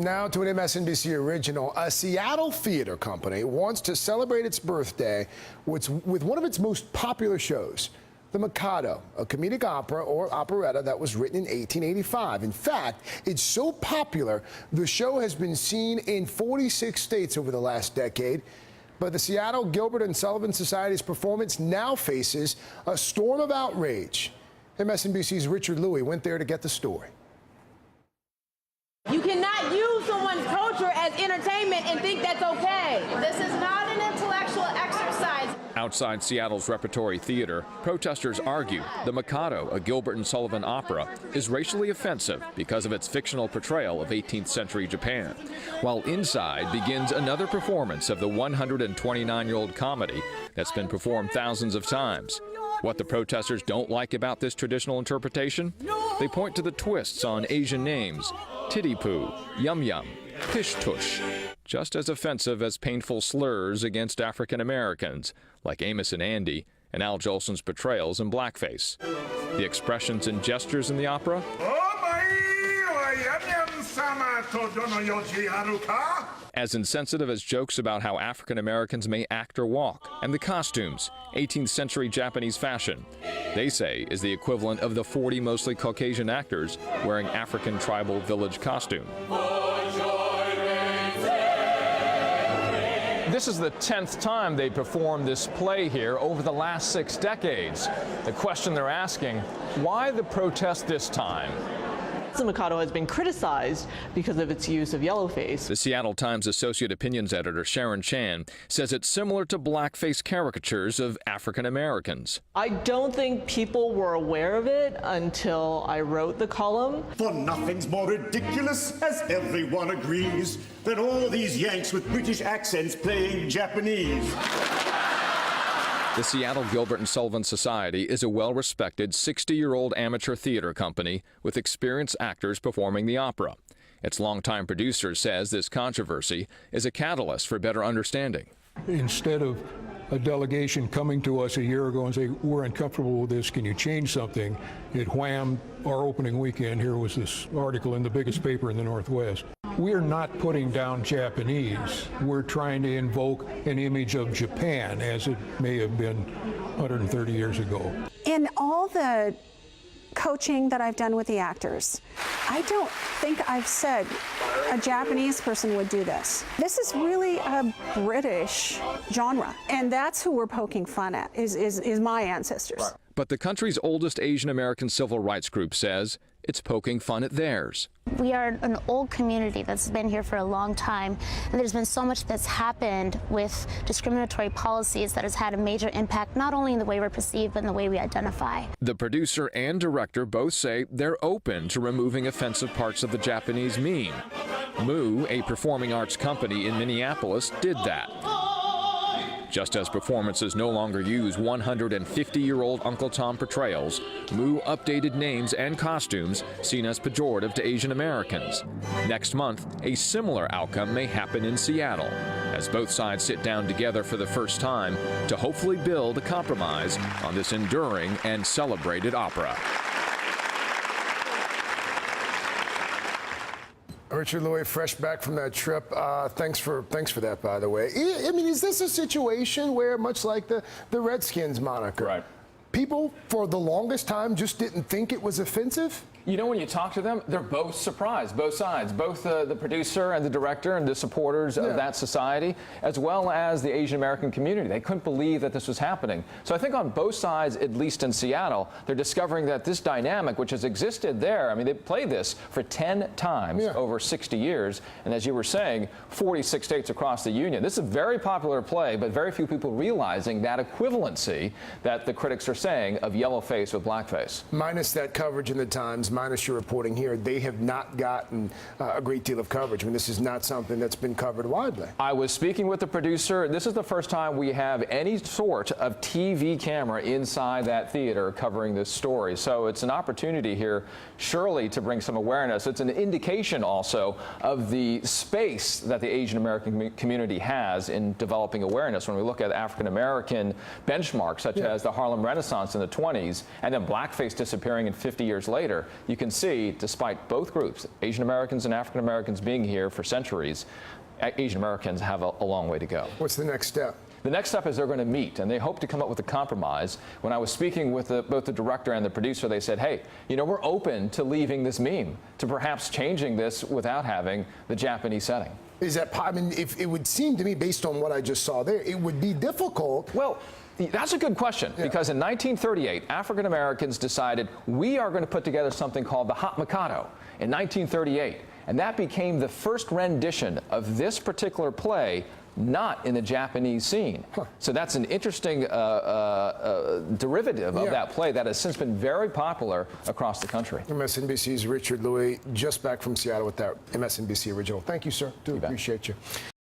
Now to an MSNBC original. A Seattle theater company wants to celebrate its birthday with one of its most popular shows, the Mikado, a comedic opera or operetta that was written in 1885. In fact, it's so popular, the show has been seen in 46 states over the last decade. But the Seattle Gilbert and Sullivan Society's performance now faces a storm of outrage. MSNBC's Richard Louie went there to get the story. You cannot use someone's culture as entertainment and think that's okay. This is not an intellectual exercise. Outside Seattle's Repertory Theater, protesters argue the Mikado, a Gilbert and Sullivan opera, is racially offensive because of its fictional portrayal of 18th century Japan. While inside begins another performance of the 129-year-old comedy that's been performed thousands of times. What the protesters don't like about this traditional interpretation? They point to the twists on Asian names, titty poo, yum yum, pish tush, just as offensive as painful slurs against African Americans, like Amos and Andy, and Al Jolson's portrayals in blackface. The expressions and gestures in the opera? As insensitive as jokes about how African Americans may act or walk, and the costumes, 18th century Japanese fashion, they say is the equivalent of the 40 mostly Caucasian actors wearing African tribal village costume. This is the 10th time they performed this play here over the last 6 decades. The question they're asking, why the protest this time? The Mikado has been criticized because of its use of yellowface. The Seattle Times Associate Opinions editor Sharon Chan says it's similar to blackface caricatures of African Americans. I don't think people were aware of it until I wrote the column. For nothing's more ridiculous, as everyone agrees, than all these Yanks with British accents playing Japanese. The Seattle Gilbert and Sullivan Society is a well-respected 60-year-old amateur theater company with experienced actors performing the opera. Its longtime producer says this controversy is a catalyst for better understanding. Instead of a delegation coming to us a year ago and say, we're uncomfortable with this, can you change something? It whammed our opening weekend. Here was this article in the biggest paper in the Northwest. We're not putting down Japanese. We're trying to invoke an image of Japan as it may have been 130 years ago. In all the coaching that I've done with the actors, I don't think I've said a Japanese person would do this. This is really a British genre, and that's who we're poking fun at, is my ancestors. Right. But the country's oldest Asian American civil rights group says it's poking fun at theirs. We are an old community that's been here for a long time, and there's been so much that's happened with discriminatory policies that has had a major impact not only in the way we're perceived, but in the way we identify. The producer and director both say they're open to removing offensive parts of the Japanese meme. Moo, a performing arts company in Minneapolis, did that. Just as performances no longer use 150-year-old Uncle Tom portrayals, Moo updated names and costumes seen as pejorative to Asian Americans. Next month, a similar outcome may happen in Seattle, as both sides sit down together for the first time to hopefully build a compromise on this enduring and celebrated opera. Richard Louie, fresh back from that trip. Thanks for that, by the way. I mean, is this a situation where, much like the Redskins moniker, right, people for the longest time just didn't think it was offensive? You know, when you talk to them, they're both surprised, both sides, both the producer and the director and the supporters of that society, as well as the Asian American community. They couldn't believe that this was happening. So I think on both sides, at least in Seattle, they're discovering that this dynamic, which has existed there, I mean, they played this for 10 times over 60 years, and as you were saying, 46 states across the union. This is a very popular play, but very few people realizing that equivalency that the critics are saying of yellowface with blackface. Minus that coverage in the Times, minus your reporting here, they have not gotten a great deal of coverage. I mean, this is not something that's been covered widely. I was speaking with the producer. This is the first time we have any sort of TV camera inside that theater covering this story. So it's an opportunity here, surely, to bring some awareness. It's an indication also of the space that the Asian American community has in developing awareness. When we look at African American benchmarks, such as the Harlem Renaissance in the 20s, and then blackface disappearing in 50 years later, you can see, despite both groups, Asian Americans and African Americans being here for centuries, Asian Americans have a long way to go. What's the next step? The next step is they're going to meet, and they hope to come up with a compromise. When I was speaking with both the director and the producer, they said, hey, you know, we're open to leaving this meme, to perhaps changing this without having the Japanese setting. Is that, I mean, if it would seem to me, based on what I just saw there, it would be difficult. Well, that's a good question, because in 1938, African Americans decided we are going to put together something called the Hot Mikado in 1938, and that became the first rendition of this particular play, not in the Japanese scene. So that's an interesting derivative of that play that has since been very popular across the country. MSNBC's Richard Louis, just back from Seattle with that MSNBC original. Thank you, sir. Do appreciate you.